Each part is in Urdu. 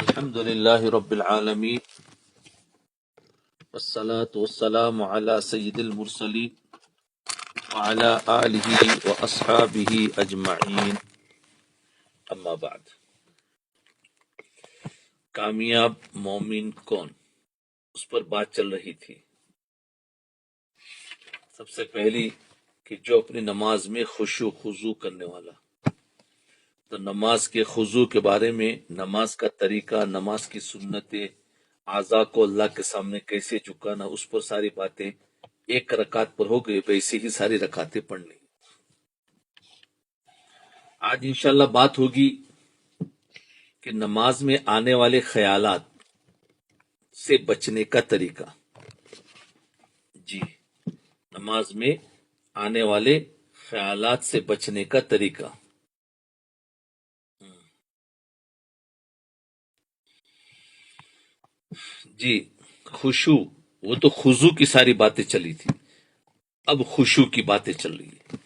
الحمد لله رب العالمين والصلاة والسلام على سيد المرسلين وعلى آله وأصحابه أجمعين اما بعد. کامیاب مومن کون، اس پر بات چل رہی تھی. سب سے پہلی کہ جو اپنی نماز میں خشوع خضوع کرنے والا. تو نماز کے خضوع کے بارے میں، نماز کا طریقہ، نماز کی سنتیں، اعضاء کو اللہ کے سامنے کیسے جھکانا، اس پر ساری باتیں. ایک رکعت پر ہو گئی، ویسے ہی ساری رکعتیں پڑھ لیں. آج انشاءاللہ بات ہوگی کہ نماز میں آنے والے خیالات سے بچنے کا طریقہ. جی، نماز میں آنے والے خیالات سے بچنے کا طریقہ. جی، خشوع، وہ تو خضوع کی ساری باتیں چلی تھی، اب خشوع کی باتیں چل رہی ہیں.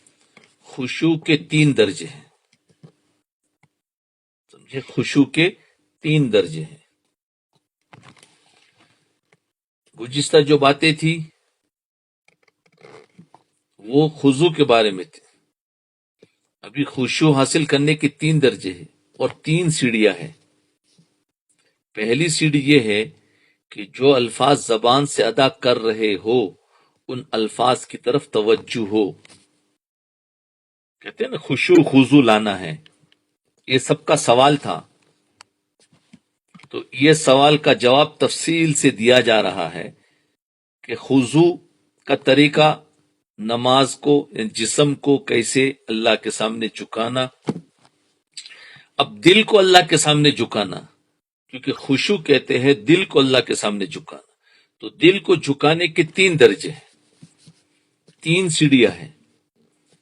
خشوع کے 3 درجے ہیں، سمجھے؟ خشوع کے 3 درجے ہیں. گزشتہ جو باتیں تھی وہ خضوع کے بارے میں تھی. ابھی خشوع حاصل کرنے کے 3 درجے ہیں اور 3 سیڑھیاں ہیں. پہلی سیڑھی یہ ہے کہ جو الفاظ زبان سے ادا کر رہے ہو ان الفاظ کی طرف توجہ ہو. کہتے ہیں نا خشوع خضوع لانا ہے. یہ سب کا سوال تھا، تو یہ سوال کا جواب تفصیل سے دیا جا رہا ہے کہ خضوع کا طریقہ، نماز کو، جسم کو کیسے اللہ کے سامنے جھکانا. اب دل کو اللہ کے سامنے جھکانا، کیونکہ خشوع کہتے ہیں دل کو اللہ کے سامنے جھکانا. تو دل کو جھکانے کے 3 درجے ہیں، 3 سیڑھیاں ہیں.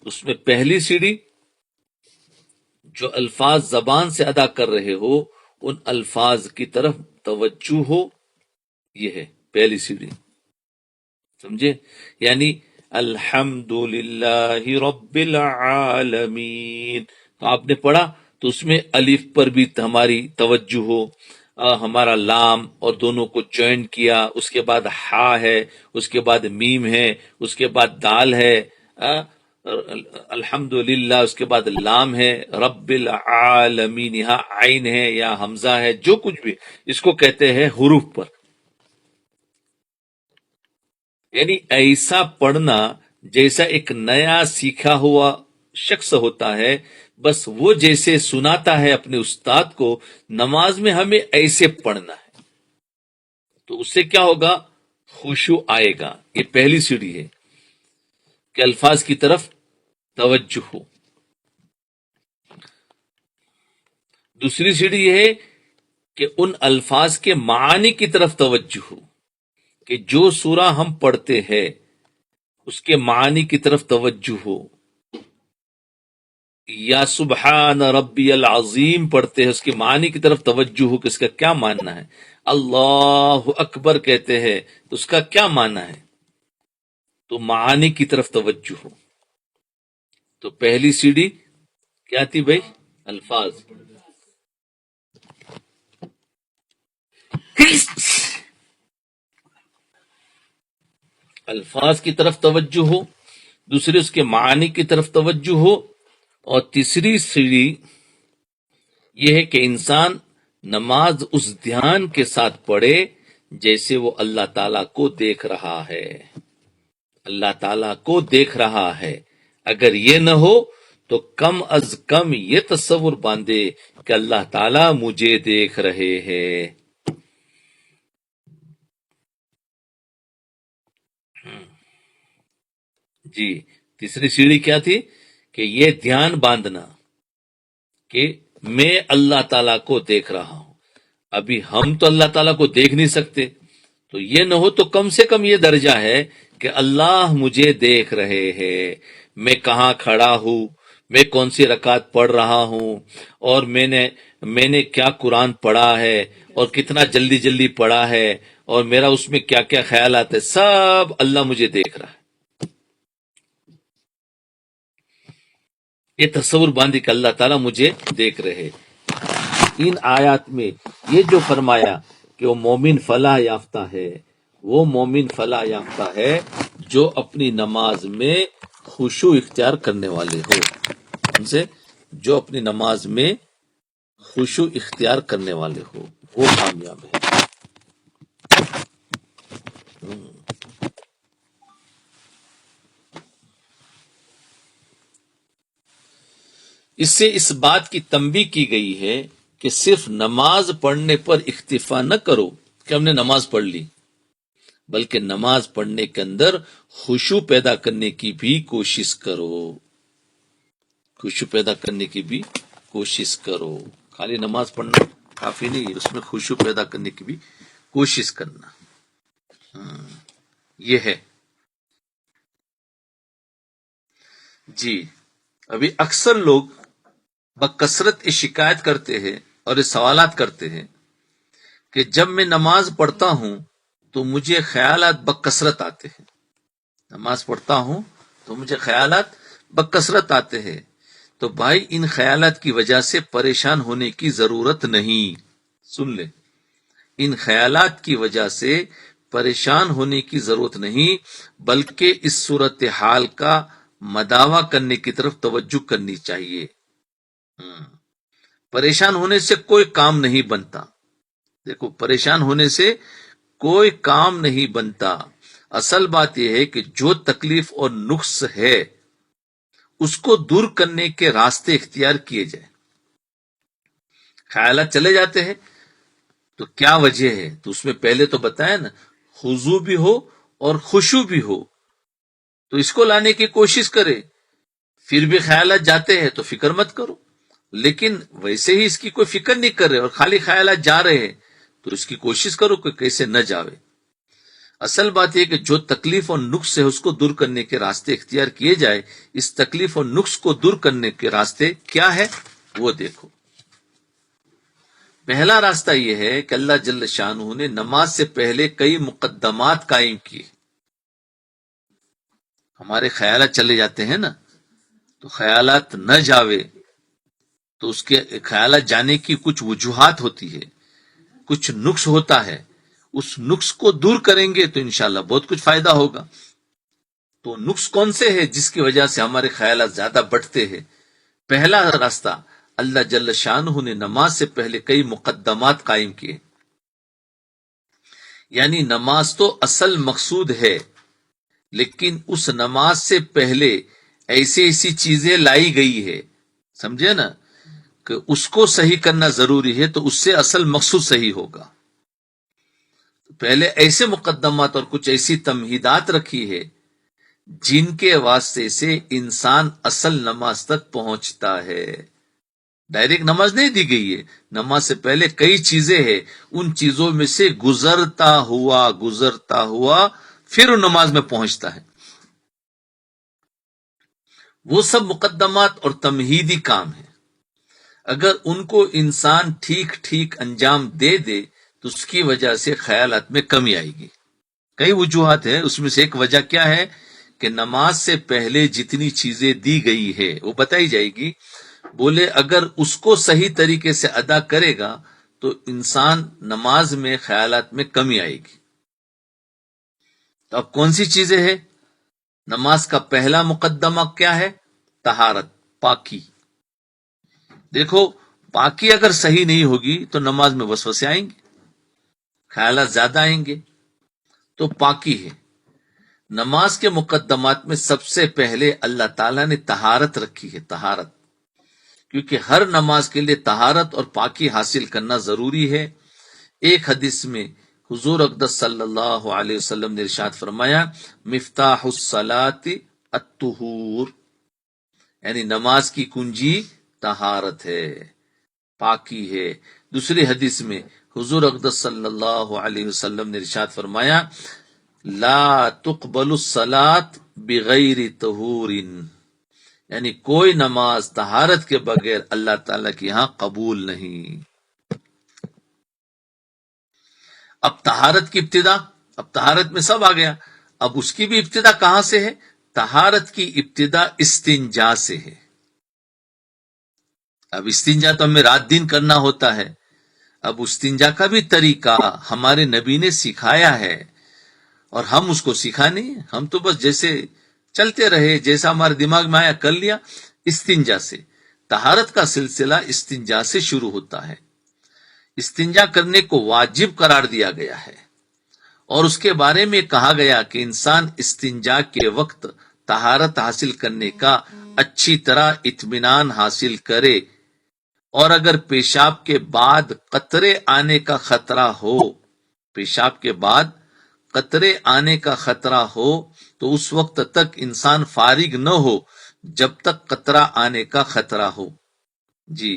اس میں پہلی سیڑھی، جو الفاظ زبان سے ادا کر رہے ہو ان الفاظ کی طرف توجہ ہو، یہ ہے پہلی سیڑھی. سمجھے؟ یعنی الحمد للہ رب العالمین، تو آپ نے پڑھا تو اس میں الف پر بھی ہماری توجہ ہو، ہمارا لام اور دونوں کو جوائن کیا، اس کے بعد ہا ہے، اس کے بعد میم ہے، اس کے بعد دال ہے، الحمد للہ، اس کے بعد لام ہے، رب العالمین، یہاں عین ہے یا حمزہ ہے، جو کچھ بھی، اس کو کہتے ہیں حروف پر. یعنی ایسا پڑھنا جیسا ایک نیا سیکھا ہوا شخص ہوتا ہے، بس وہ جیسے سناتا ہے اپنے استاد کو، نماز میں ہمیں ایسے پڑھنا ہے. تو اس سے کیا ہوگا؟ خشوع آئے گا. یہ پہلی سیڑھی ہے کہ الفاظ کی طرف توجہ ہو. دوسری سیڑھی یہ ہے کہ ان الفاظ کے معنی کی طرف توجہ ہو، کہ جو سورہ ہم پڑھتے ہیں اس کے معنی کی طرف توجہ ہو. یا سبحان ربی العظیم پڑھتے ہیں، اس کے معنی کی طرف توجہ ہو کہ اس کا کیا معنی ہے. اللہ اکبر کہتے ہیں تو اس کا کیا معنی ہے، تو معانی کی طرف توجہ ہو. تو پہلی سیڑھی کیا تھی بھائی؟ الفاظ. الفاظ کی طرف توجہ ہو، دوسری اس کے معنی کی طرف توجہ ہو، اور تیسری سیڑھی یہ ہے کہ انسان نماز اس دھیان کے ساتھ پڑھے جیسے وہ اللہ تعالیٰ کو دیکھ رہا ہے. اللہ تعالیٰ کو دیکھ رہا ہے. اگر یہ نہ ہو تو کم از کم یہ تصور باندھے کہ اللہ تعالیٰ مجھے دیکھ رہے ہیں. جی، تیسری سیڑھی کیا تھی؟ کہ یہ دھیان باندھنا کہ میں اللہ تعالیٰ کو دیکھ رہا ہوں. ابھی ہم تو اللہ تعالیٰ کو دیکھ نہیں سکتے، تو یہ نہ ہو تو کم سے کم یہ درجہ ہے کہ اللہ مجھے دیکھ رہے ہیں، میں کہاں کھڑا ہوں، میں کون سی رکعت پڑھ رہا ہوں، اور میں نے کیا قرآن پڑھا ہے، اور کتنا جلدی جلدی پڑھا ہے، اور میرا اس میں کیا کیا خیالات ہے، سب اللہ مجھے دیکھ رہا ہے. یہ تصور باندھی کہ اللہ تعالیٰ مجھے دیکھ رہے. ان آیات میں یہ جو فرمایا کہ وہ مومن فلاح یافتہ ہے، وہ مومن فلاح یافتہ ہے جو اپنی نماز میں خشوع اختیار کرنے والے ہو، ان سے جو اپنی نماز میں خشوع اختیار کرنے والے ہو وہ کامیاب ہے۔ اس سے اس بات کی تنبیہ کی گئی ہے کہ صرف نماز پڑھنے پر اکتفا نہ کرو کہ ہم نے نماز پڑھ لی، بلکہ نماز پڑھنے کے اندر خشوع پیدا کرنے کی بھی کوشش کرو، خشوع پیدا کرنے کی بھی کوشش کرو۔ خالی نماز پڑھنا کافی نہیں ہے، اس میں خشوع پیدا کرنے کی بھی کوشش کرنا، یہ ہے۔ جی، ابھی اکثر لوگ بکثرت شکایت کرتے ہیں اور یہ سوالات کرتے ہیں کہ جب میں نماز پڑھتا ہوں تو مجھے خیالات بکثرت آتے ہیں، نماز پڑھتا ہوں تو مجھے خیالات بکثرت آتے ہیں۔ تو بھائی ان خیالات کی وجہ سے پریشان ہونے کی ضرورت نہیں، سن لے، ان خیالات کی وجہ سے پریشان ہونے کی ضرورت نہیں، بلکہ اس صورتحال کا مداوع کرنے کی طرف توجہ کرنی چاہیے۔ پریشان ہونے سے کوئی کام نہیں بنتا، دیکھو پریشان ہونے سے کوئی کام نہیں بنتا۔ اصل بات یہ ہے کہ جو تکلیف اور نقص ہے اس کو دور کرنے کے راستے اختیار کیے جائیں۔ خیالات چلے جاتے ہیں تو کیا وجہ ہے؟ تو اس میں پہلے تو بتایا نا، خضوع بھی ہو اور خشوع بھی ہو، تو اس کو لانے کی کوشش کرے۔ پھر بھی خیالات جاتے ہیں تو فکر مت کرو، لیکن ویسے ہی اس کی کوئی فکر نہیں کر رہے اور خالی خیالات جا رہے ہیں تو اس کی کوشش کرو کہ کیسے نہ جاوے۔ اصل بات یہ کہ جو تکلیف اور نقص ہے اس کو دور کرنے کے راستے اختیار کیے جائے۔ اس تکلیف اور نقص کو دور کرنے کے راستے کیا ہے وہ دیکھو۔ پہلا راستہ یہ ہے کہ اللہ جل شانہ نے نماز سے پہلے کئی مقدمات قائم کیے۔ ہمارے خیالات چلے جاتے ہیں نا، تو خیالات نہ جاوے تو اس کے خیالات جانے کی کچھ وجوہات ہوتی ہے، کچھ نقص ہوتا ہے، اس نقص کو دور کریں گے تو انشاءاللہ بہت کچھ فائدہ ہوگا۔ تو نقص کون سے ہے جس کی وجہ سے ہمارے خیالات زیادہ بڑھتے ہیں؟ پہلا راستہ، اللہ جل شانہ نے نماز سے پہلے کئی مقدمات قائم کیے۔ یعنی نماز تو اصل مقصود ہے، لیکن اس نماز سے پہلے ایسی چیزیں لائی گئی ہے، سمجھے نا، کہ اس کو صحیح کرنا ضروری ہے تو اس سے اصل مقصود صحیح ہوگا۔ پہلے ایسے مقدمات اور کچھ ایسی تمہیدات رکھی ہے جن کے واسطے سے انسان اصل نماز تک پہنچتا ہے۔ ڈائریکٹ نماز نہیں دی گئی ہے، نماز سے پہلے کئی چیزیں ہیں، ان چیزوں میں سے گزرتا ہوا پھر وہ نماز میں پہنچتا ہے۔ وہ سب مقدمات اور تمہیدی کام ہیں، اگر ان کو انسان ٹھیک انجام دے تو اس کی وجہ سے خیالات میں کمی آئے گی۔ کئی وجوہات ہیں، اس میں سے ایک وجہ کیا ہے کہ نماز سے پہلے جتنی چیزیں دی گئی ہے وہ بتائی جائے گی۔ بولے اگر اس کو صحیح طریقے سے ادا کرے گا تو انسان نماز میں خیالات میں کمی آئے گی۔ تو اب کون سی چیزیں ہیں؟ نماز کا پہلا مقدمہ کیا ہے؟ طہارت، پاکی۔ دیکھو پاکی اگر صحیح نہیں ہوگی تو نماز میں وسوسے آئیں گے، خیالات زیادہ آئیں گے، تو پاکی ہے۔ نماز کے مقدمات میں سب سے پہلے اللہ تعالیٰ نے طہارت رکھی ہے، طہارت، کیونکہ ہر نماز کے لیے طہارت اور پاکی حاصل کرنا ضروری ہے۔ ایک حدیث میں حضور اقدس صلی اللہ علیہ وسلم نے ارشاد فرمایا، مفتاح الصلاۃ الطہور، یعنی نماز کی کنجی طہارت ہے، پاکی ہے۔ دوسری حدیث میں حضور اقدس صلی اللہ علیہ وسلم نے ارشاد فرمایا، لا تقبل الصلاۃ بغیر طہور، یعنی کوئی نماز طہارت کے بغیر اللہ تعالیٰ کے ہاں قبول نہیں۔ اب طہارت کی ابتدا، اب طہارت میں سب آ گیا، اب اس کی بھی ابتدا کہاں سے ہے؟ طہارت کی ابتدا استنجا سے ہے۔ اب استنجا تو ہمیں رات دن کرنا ہوتا ہے، اب استنجا کا بھی طریقہ ہمارے نبی نے سکھایا ہے اور ہم اس کو سیکھا نہیں، ہم تو بس جیسے چلتے رہے، جیسا ہمارے دماغ میں آیا کر لیا۔ استنجا سے طہارت کا سلسلہ استنجا سے شروع ہوتا ہے۔ استنجا کرنے کو واجب قرار دیا گیا ہے اور اس کے بارے میں کہا گیا کہ انسان استنجا کے وقت طہارت حاصل کرنے کا اچھی طرح اطمینان حاصل کرے، اور اگر پیشاب کے بعد قطرے آنے کا خطرہ ہو، پیشاب کے بعد قطرے آنے کا خطرہ ہو تو اس وقت تک انسان فارغ نہ ہو جب تک قطرہ آنے کا خطرہ ہو۔ جی،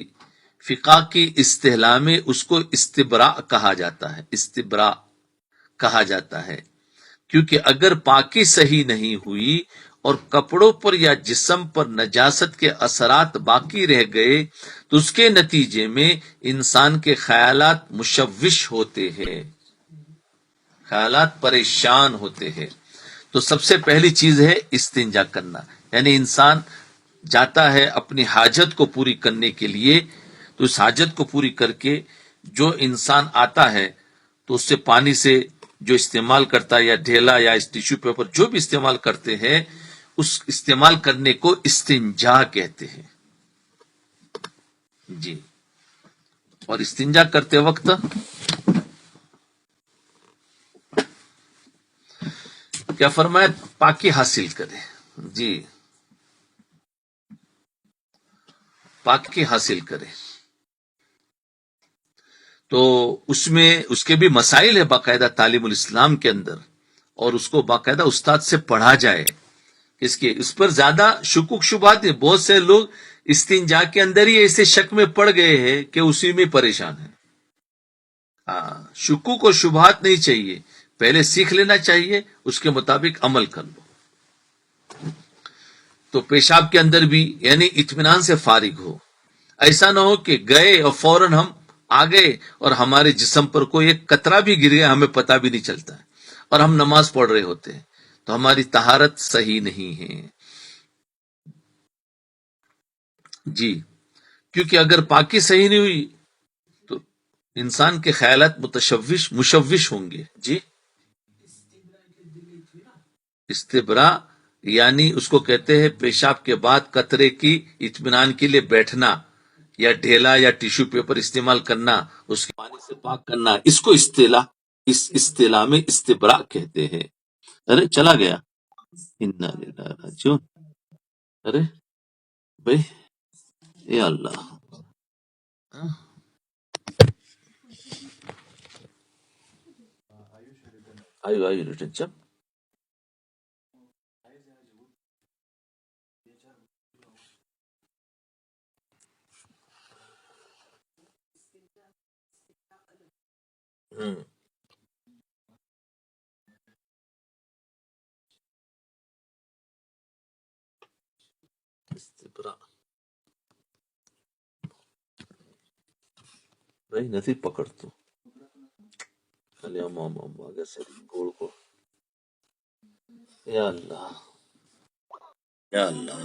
فقہ کی اصطلاح میں اس کو استبراء کہا جاتا ہے، استبراء کہا جاتا ہے، کیونکہ اگر پاکی صحیح نہیں ہوئی اور کپڑوں پر یا جسم پر نجاست کے اثرات باقی رہ گئے تو اس کے نتیجے میں انسان کے خیالات مشوش ہوتے ہیں، خیالات پریشان ہوتے ہیں۔ تو سب سے پہلی چیز ہے استنجا کرنا، یعنی انسان جاتا ہے اپنی حاجت کو پوری کرنے کے لیے، تو اس حاجت کو پوری کر کے جو انسان آتا ہے تو اس سے پانی سے جو استعمال کرتا ہے، یا ڈھیلا یا اس ٹیشو پیپر جو بھی استعمال کرتے ہیں، اس استعمال کرنے کو استنجا کہتے ہیں۔ جی، اور استنجا کرتے وقت کیا فرمایا؟ پاکی حاصل کرے۔ جی، پاکی حاصل کرے۔ تو اس میں اس کے بھی مسائل ہے باقاعدہ تعلیم الاسلام کے اندر، اور اس کو باقاعدہ استاد سے پڑھا جائے۔ اس کے اس پر زیادہ شکوک شبہات ہیں، بہت سے لوگ استنجا کے اندر ہی ایسے شک میں پڑ گئے ہیں کہ اسی میں پریشان ہیں۔ ہاں، شکوک و شبہات نہیں چاہیے، پہلے سیکھ لینا چاہیے، اس کے مطابق عمل کر لو۔ تو پیشاب کے اندر بھی یعنی اطمینان سے فارغ ہو، ایسا نہ ہو کہ گئے اور فوراً ہم آ گئے اور ہمارے جسم پر کوئی ایک قطرہ بھی گر گیا، ہمیں پتہ بھی نہیں چلتا ہے، اور ہم نماز پڑھ رہے ہوتے ہیں، تو ہماری طہارت صحیح نہیں ہے۔ جی، کیونکہ اگر پاکی صحیح نہیں ہوئی تو انسان کے خیالات مشوش ہوں گے۔ جی، استبرا یعنی اس کو کہتے ہیں پیشاب کے بعد قطرے کی اطمینان کے لیے بیٹھنا، یا ڈھیلا یا ٹیشو پیپر استعمال کرنا، اس کے پانی سے پاک کرنا، اس کو اس اصطلاح میں استبرا کہتے ہیں۔ ارے چلا گیا، انا للہ راجعون۔ ارے بھائی، یا اللہ، آئیو ریٹن چپ۔ استبرا بھائی نہیں پکڑ تو خالی آگے سے گوڑ کو۔ یا اللہ، یا اللہ،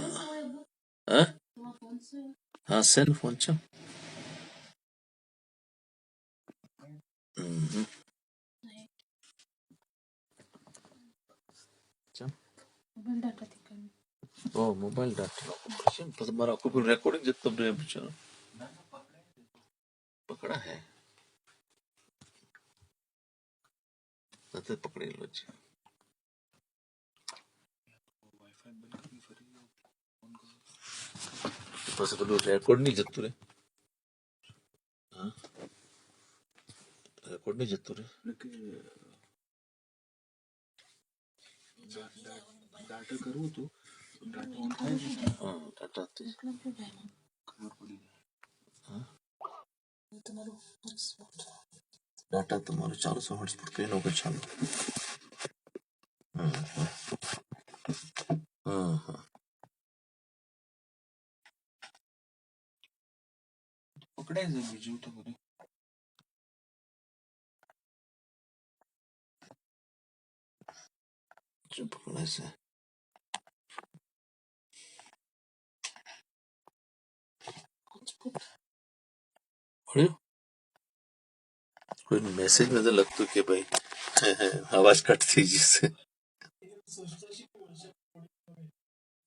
ہاں ہاں سیل فون چپ۔ موبائل ڈاٹا تمہارا کو ریکارڈنگ جب تم نے پکڑا ہے پکڑے لو جی۔ ریکارڈ نہیں جتو رے، ریکارڈ نہیں جتو رے، ڈاٹا کروں تو ہاں ڈاٹا ڈاٹا تمہارا 400 ہارٹس پر کہیں ہوگا چالو۔ ہاں ہاں پکڑے سے بیجو تو کرے پکڑے سے کوئی میسج میں تو لگتا کہ بھائی آواز کٹ تھی جس سے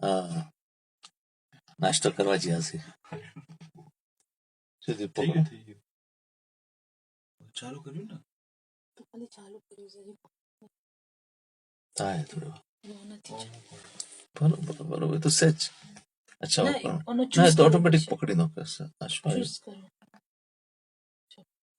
ہاں ناشتہ کروا جی سے ચાલુ કર્યું ને તો ખાલી ચાલુ કર્યું છે થાય થોડું બરોબર બરોબર તો સેજ અચ્છા ના તો ઓટોમેટિક પકડી નો કરશે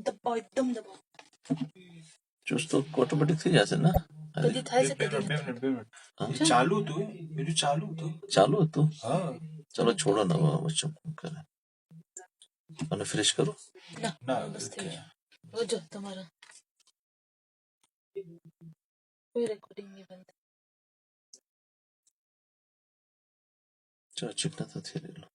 દબાવ એકદમ દબાવ ચૂઝ તો ઓટોમેટિક થઈ જશે ને કદી થાય છે કદી નથી ચાલુ હતું બીજું ચાલુ હતું હા ચલો છોડો ને વચ્ચે કરે અને ફ્રેશ કરો ના બસ થઈ ગયું હવે જો તમારા કોઈ રેકોર્ડિંગ નહીં બંધ ચલો ચેક નતો થઈ રહેલો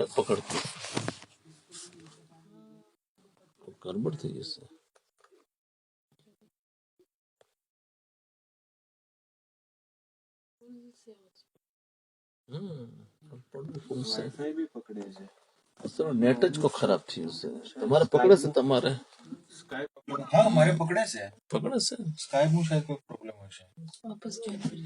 પકડતો ગડબડ થઈ જશે વાઈફાઈ બી પકડે છે સર નેટ જ કો ખરાબ થયું છે તમારે પકડે છે તમારે સ્કાઈપ હા મારે પકડે છે સ્કાઈપ નું શાયદ કોઈ પ્રોબ્લેમ હશે વાપસ જોઈન કરજો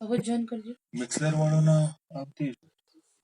હવે જોઈન કરજો મિક્સલર વાળો ના આપતી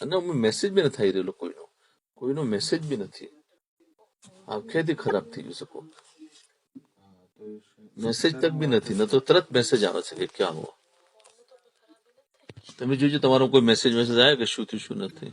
અને મેસેજ બી નથી આવી રહેલો કોઈનો મેસેજ બી નથી આખેથી ખરાબ થઈ ગયું શકો મેસેજ તક બી નથી ન તો તરત મેસેજ આવે છે કે ક્યાં હો તમે જોજો તમારો કોઈ મેસેજ આવે કે શું થયું શું નથી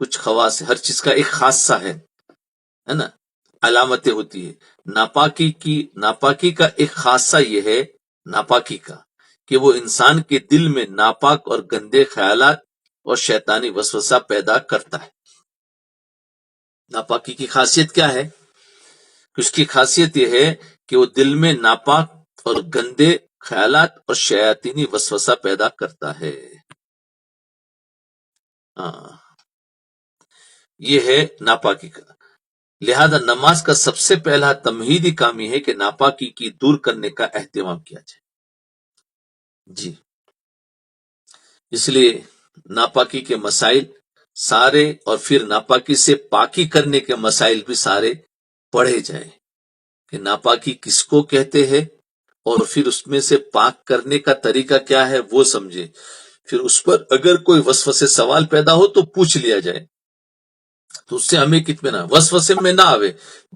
کچھ خواص، ہر چیز کا ایک خاصہ ہے نا، علامتیں ہوتی ہے. ناپاکی کا ایک خاصہ یہ ہے ناپاکی کا کہ وہ انسان کے دل میں ناپاک اور گندے خیالات اور شیطانی وسوسہ پیدا کرتا ہے. ناپاکی کی خاصیت کیا ہے؟ اس کی خاصیت یہ ہے کہ وہ دل میں ناپاک اور گندے خیالات اور شیاطینی وسوسہ پیدا کرتا ہے. یہ ہے ناپاکی کا. لہذا نماز کا سب سے پہلا تمہیدی کام یہ ہے کہ ناپاکی کی دور کرنے کا اہتمام کیا جائے. جی، اس لیے ناپاکی کے مسائل سارے اور پھر ناپاکی سے پاکی کرنے کے مسائل بھی سارے پڑھے جائیں کہ ناپاکی کس کو کہتے ہیں اور پھر اس میں سے پاک کرنے کا طریقہ کیا ہے وہ سمجھے. پھر اس پر اگر کوئی وسوسے سوال پیدا ہو تو پوچھ لیا جائے، تو اس سے ہمیں اطمینان، وسوسے میں نہ آوے.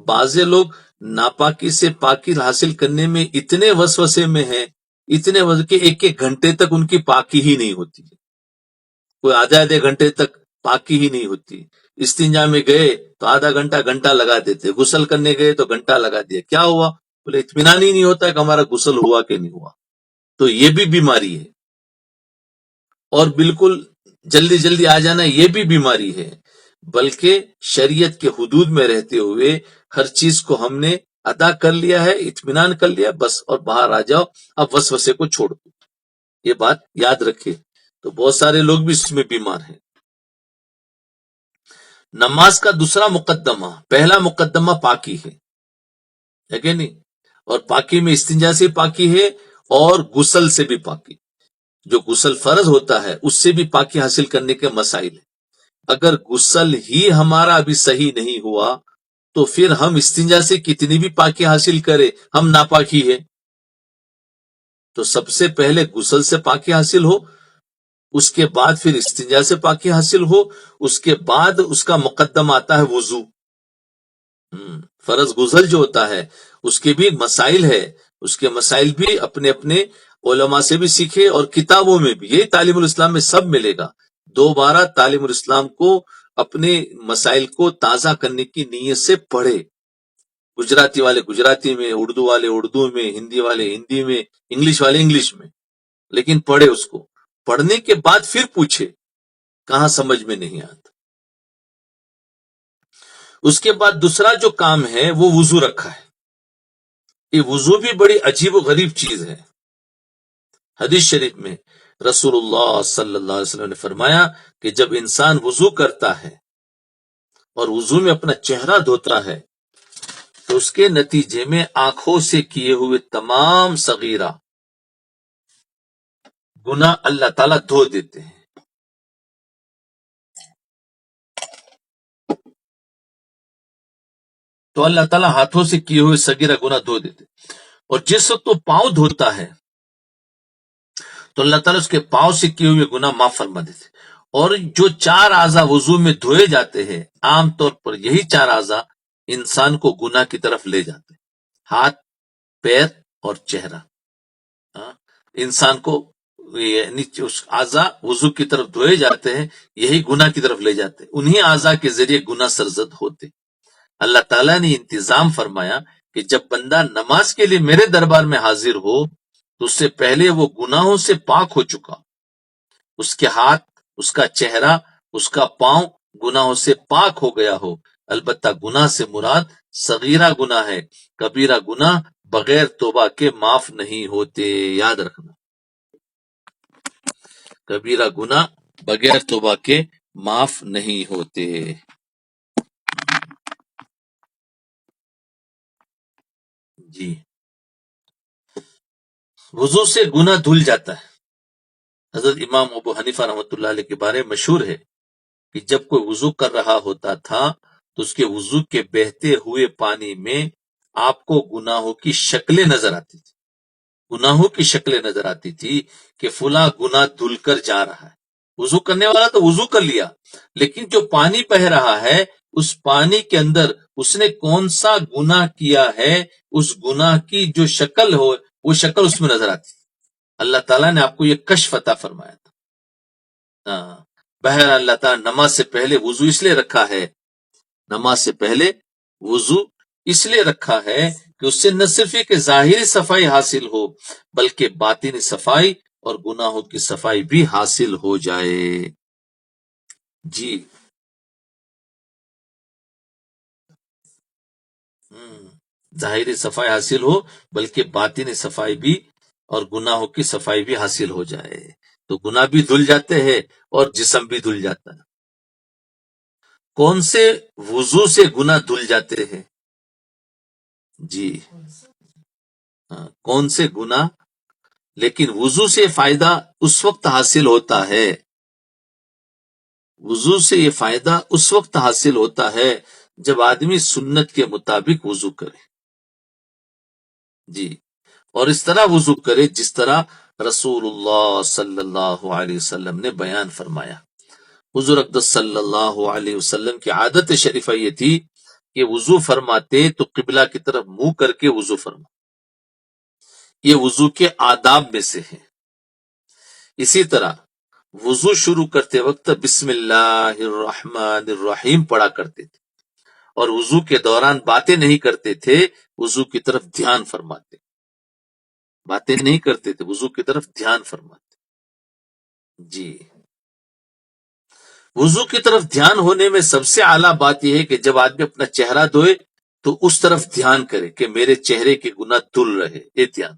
بعض لوگ ناپاکی سے پاکی حاصل کرنے میں اتنے وسوسے میں ہیں، اتنے کہ ایک ایک گھنٹے تک ان کی پاکی ہی نہیں ہوتی، کوئی آدھے گھنٹے تک پاکی ہی نہیں ہوتی. استنجا میں گئے تو آدھا گھنٹہ لگا دیتے، غسل کرنے گئے تو گھنٹہ لگا دیا. کیا ہوا؟ بولے اطمینان ہی نہیں ہوتا کہ ہمارا غسل ہوا کہ نہیں ہوا. تو یہ بھی بیماری ہے. اور بالکل جلدی جلدی آ جانا یہ بھی بیماری ہے. بلکہ شریعت کے حدود میں رہتے ہوئے ہر چیز کو ہم نے ادا کر لیا ہے، اطمینان کر لیا بس، اور باہر آ جاؤ، اب وسوسے کو چھوڑ دو. یہ بات یاد رکھے. تو بہت سارے لوگ بھی اس میں بیمار ہیں. نماز کا دوسرا مقدمہ، پہلا مقدمہ پاکی ہے کہ نہیں؟ اور پاکی میں استنجا سے پاکی ہے اور غسل سے بھی پاکی. جو غسل فرض ہوتا ہے اس سے بھی پاکی حاصل کرنے کے مسائل ہیں. اگر غسل ہی ہمارا ابھی صحیح نہیں ہوا تو پھر ہم استنجا سے کتنی بھی پاکی حاصل کرے ہم ناپاکی ہے. تو سب سے پہلے غسل سے پاکی حاصل ہو، اس کے بعد پھر استنجا سے پاکی حاصل ہو، اس کے بعد اس کا مقدم آتا ہے وضو. فرض غسل جو ہوتا ہے اس کے بھی مسائل ہے، اس کے مسائل بھی اپنے اپنے علماء سے بھی سیکھے اور کتابوں میں بھی. یہی تعلیم الاسلام میں سب ملے گا. دوبارہ تعلیم الاسلام کو اپنے مسائل کو تازہ کرنے کی نیت سے پڑھے. گجراتی والے گجراتی میں، اردو والے اردو میں، ہندی والے ہندی میں، انگلش والے انگلش میں، لیکن پڑھے. اس کو پڑھنے کے بعد پھر پوچھے کہاں سمجھ میں نہیں آتا. اس کے بعد دوسرا جو کام ہے وہ وضو رکھا ہے. یہ وضو بھی بڑی عجیب و غریب چیز ہے. حدیث شریف میں رسول اللہ صلی اللہ علیہ وسلم نے فرمایا کہ جب انسان وضو کرتا ہے اور وضو میں اپنا چہرہ دھوتا ہے تو اس کے نتیجے میں آنکھوں سے کیے ہوئے تمام صغیرہ گناہ اللہ تعالیٰ دھو دیتے ہیں. تو اللہ تعالیٰ ہاتھوں سے کیے ہوئے صغیرہ گناہ دھو دیتے. اور جس وقت وہ پاؤں دھوتا ہے تو اللہ تعالیٰ اس کے پاؤں سے کیے ہوئے گناہ معاف فرما دیتے. اور جو 4 اعضاء وضو میں دھوئے جاتے ہیں عام طور پر یہی 4 اعضاء انسان کو گناہ کی طرف لے جاتے ہیں. ہاتھ، پیر اور چہرہ. انسان کو اس اعضاء وضو کی طرف دھوئے جاتے ہیں، یہی گناہ کی طرف لے جاتے ہیں. انہی اعضاء کے ذریعے گناہ سرزد ہوتے. اللہ تعالیٰ نے انتظام فرمایا کہ جب بندہ نماز کے لیے میرے دربار میں حاضر ہو تو اس سے پہلے وہ گناہوں سے پاک ہو چکا. اس کے ہاتھ، اس کا چہرہ، اس کا پاؤں گناہوں سے پاک ہو گیا ہو. البتہ گناہ سے مراد صغیرہ گناہ ہے، کبیرہ گناہ بغیر توبہ کے معاف نہیں ہوتے. یاد رکھنا، کبیرہ گناہ بغیر توبہ کے معاف نہیں ہوتے. جی، وضو سے گناہ دھل جاتا ہے. حضرت امام ابو حنیفہ رحمۃ اللہ علیہ کے بارے میں مشہور ہے کہ جب کوئی وضو کر رہا ہوتا تھا تو اس کے وضو کے بہتے ہوئے پانی میں آپ کو گناہوں کی شکلیں نظر آتی تھی. گناہوں کی شکلیں نظر آتی تھی کہ فلاں گناہ دھل کر جا رہا ہے. وضو کرنے والا تو وضو کر لیا، لیکن جو پانی بہ رہا ہے اس پانی کے اندر اس نے کون سا گناہ کیا ہے، اس گناہ کی جو شکل ہو وہ شکل اس میں نظر آتی. اللہ تعالیٰ نے آپ کو یہ کشف عطا فرمایا تھا. بہر اللہ تعالیٰ نماز سے پہلے وضو اس لیے رکھا ہے، نماز سے پہلے وضو اس لیے رکھا ہے کہ اس سے نہ صرف یہ کہ ظاہری صفائی حاصل ہو بلکہ باطنی صفائی اور گناہوں کی صفائی بھی حاصل ہو جائے۔ جی ظاہری صفائی حاصل ہو بلکہ باطنی صفائی بھی اور گناہوں کی صفائی بھی حاصل ہو جائے، تو گناہ بھی دھل جاتے ہیں اور جسم بھی دھل جاتا ہے۔ کون سے وضو سے گناہ دھل جاتے ہیں؟ جی ہاں، کون سے گناہ؟ لیکن وضو سے فائدہ اس وقت حاصل ہوتا ہے، وضو سے یہ فائدہ اس وقت حاصل ہوتا ہے جب آدمی سنت کے مطابق وضو کرے۔ جی اور اس طرح وضو کرے جس طرح رسول اللہ صلی اللہ علیہ وسلم نے بیان فرمایا۔ حضور اقدس صلی اللہ علیہ وسلم کی عادت شریفہ یہ تھی کہ وضو فرماتے تو قبلہ کی طرف منہ کر کے وضو فرما، یہ وضو کے آداب میں سے ہے۔ اسی طرح وضو شروع کرتے وقت بسم اللہ الرحمن الرحیم پڑھا کرتے تھے، اور وضو کے دوران باتیں نہیں کرتے تھے، وضو کی طرف دھیان فرماتے، باتیں نہیں کرتے تھے، وضو کی طرف دھیان فرماتے۔ جی وضو کی طرف دھیان ہونے میں سب سے اعلیٰ بات یہ ہے کہ جب آدمی اپنا چہرہ دھوئے تو اس طرف دھیان کرے کہ میرے چہرے کے گناہ دھل رہے، یہ دھیان۔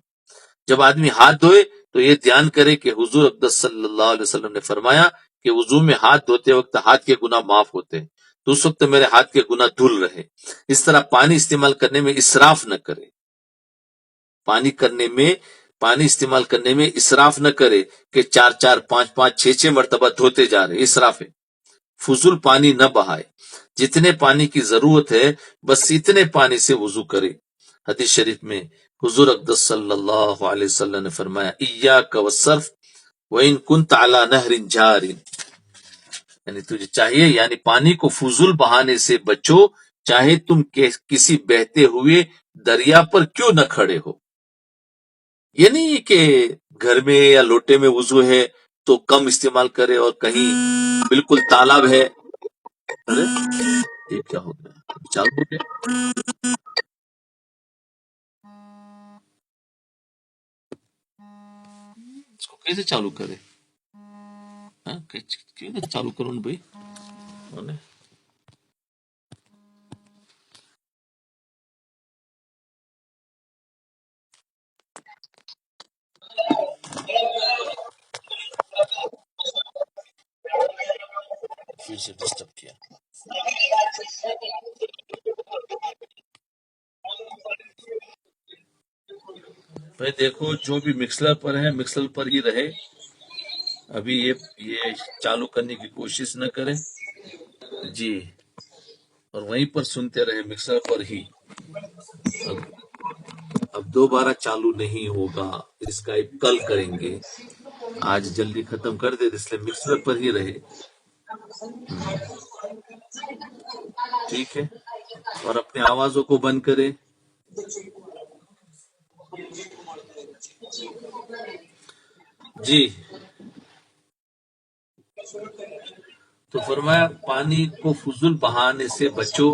جب آدمی ہاتھ دھوئے تو یہ دھیان کرے کہ حضور اقدس صلی اللہ علیہ وسلم نے فرمایا کہ وضو میں ہاتھ دھوتے وقت ہاتھ کے گناہ معاف ہوتے ہیں، تو اس وقت میرے ہاتھ کے گناہ دھل رہے۔ اس طرح پانی استعمال کرنے میں اسراف نہ کرے، پانی استعمال کرنے میں اسراف نہ کرے کہ 4 5 6 مرتبہ دھوتے جا رہے، اسراف ہے۔ فضول پانی نہ بہائے، جتنے پانی کی ضرورت ہے بس اتنے پانی سے وضو کرے۔ حدیث شریف میں حضور اقدس صلی اللہ علیہ وسلم نے فرمایا ایاک والصرف وان کنت علی نہر جار، یعنی تجھے چاہیے، یعنی پانی کو فضول بہانے سے بچو، چاہے تم کسی بہتے ہوئے دریا پر کیوں نہ کھڑے ہو۔ یہ نہیں کہ گھر میں یا لوٹے میں وضو ہے تو کم استعمال کرے، اور کہیں بالکل تالاب ہے، ارے یہ کیا ہو گیا، چالو ہو گیا، اس کو کیسے چالو کرے؟ ہاں کیسے چالو کروں بھائی؟ پھر سے ڈسٹرب کیا۔ بھائی دیکھو جو بھی مکسلر پر ہے مکسلر پر ہی رہے، ابھی یہ چالو کرنے کی کوشش نہ کرے۔ جی اور وہیں پر سنتے رہے مکسر پر ہی۔ اب دوبارہ چالو نہیں ہوگا، اس کا ایک کل کریں گے، آج جلدی ختم کر دے، اس لیے مکسر پر ہی رہے، ٹھیک ہے؟ اور اپنے آوازوں کو بند کرے۔ جی تو فرمایا پانی کو فضول بہانے سے بچو،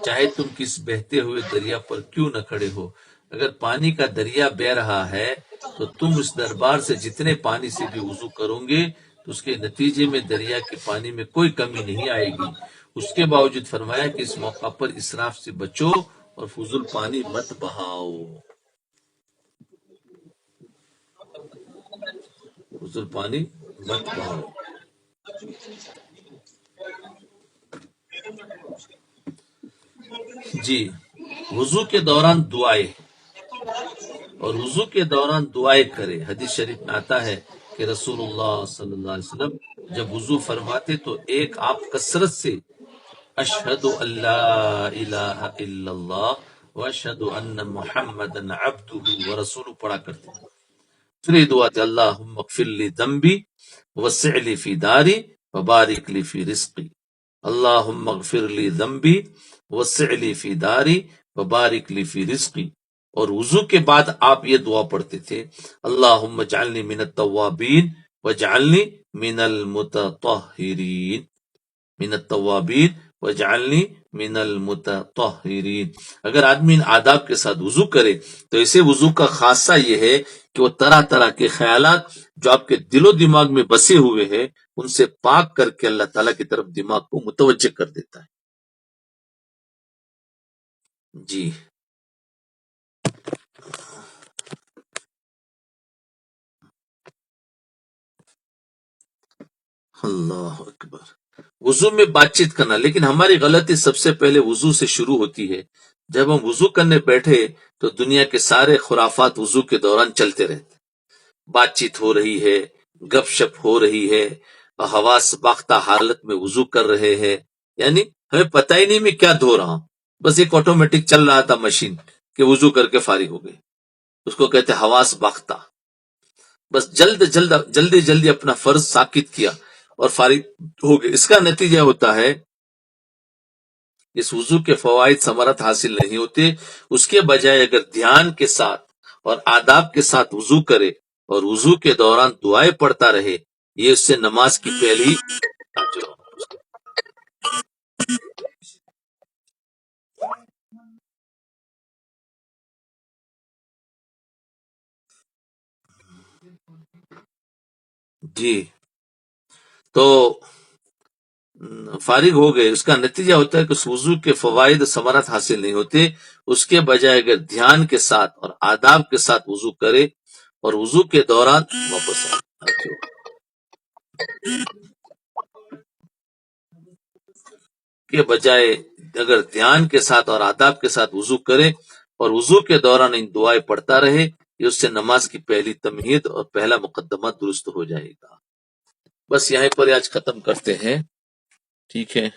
چاہے تم کس بہتے ہوئے دریا پر کیوں نہ کھڑے ہو۔ اگر پانی کا دریا بہ رہا ہے تو تم اس دربار سے جتنے پانی سے بھی وضو کرو گے تو اس کے نتیجے میں دریا کے پانی میں کوئی کمی نہیں آئے گی۔ اس کے باوجود فرمایا کہ اس موقع پر اسراف سے بچو اور فضول پانی مت بہاؤ، فضول پانی مت بہاؤ۔ جی وضو کے دوران دعائیں، اور وضو کے دوران دعائیں کرے۔ حدیث شریف میں آتا ہے کہ رسول اللہ صلی اللہ علیہ وسلم جب وضو فرماتے تو ایک آپ کثرت سے اشہد ان لا الہ الا اللہ واشہد ان محمد عبدہ ورسولہ پڑھا کرتے ہیں۔ پھر یہ دعا تھی اللہم اغفر لی ذنبی وسع لی فی داری وبارک لی فی رزقی، اللہم اغفر لی ذنبی وسع لی فی داری وبارک لی فی رزقی۔ اور وضو کے بعد آپ یہ دعا پڑھتے تھے اللہم اجعلنی من التوابین وجعلنی من المتطہرین، من التوابین وجعلنی من المتطہرین۔ اگر آدمی ان آداب کے ساتھ وضو کرے تو اسے وضو کا خاصہ یہ ہے کہ وہ طرح طرح کے خیالات جو آپ کے دل و دماغ میں بسے ہوئے ہیں ان سے پاک کر کے اللہ تعالیٰ کی طرف دماغ کو متوجہ کر دیتا ہے۔ جی اللہ اکبر۔ وضو میں بات چیت کرنا، لیکن ہماری غلطی سب سے پہلے وضو سے شروع ہوتی ہے۔ جب ہم وضو کرنے بیٹھے تو دنیا کے سارے خرافات وضو کے دوران چلتے رہتے، بات چیت ہو رہی ہے، گپ شپ ہو رہی ہے، حواس باختہ حالت میں وضو کر رہے ہیں، یعنی ہمیں پتہ ہی نہیں میں کیا دھو رہا ہوں، بس ایک آٹومیٹک چل رہا تھا مشین کہ وضو کر کے فارغ ہو گئے، اس کو کہتے ہیں حواس باختہ۔ بس جلدی جلدی اپنا فرض ساکت کیا اور فارغ ہو گئے۔ اس کا نتیجہ ہوتا ہے اس وضو کے فوائد ثمرت حاصل نہیں ہوتے، اس کے بجائے اگر دھیان کے ساتھ اور آداب کے ساتھ وضو کرے اور وضو کے دوران دعائیں پڑھتا رہے، یہ اس سے نماز کی پہلی جی تو فارغ ہو گئے۔ اس کا نتیجہ ہوتا ہے کہ اس وضو کے فوائد ثمرت حاصل نہیں ہوتے، اس کے بجائے اگر دھیان کے ساتھ اور آداب کے ساتھ وضو کرے اور وضو کے دوران واپس کے بجائے اگر دھیان کے ساتھ اور آداب کے ساتھ وضو کرے اور وضو کے دوران ان دعائیں پڑھتا رہے، یہ اس سے نماز کی پہلی تمہید اور پہلا مقدمہ درست ہو جائے گا۔ بس یہیں پر آج ختم کرتے ہیں، ٹھیک ہے۔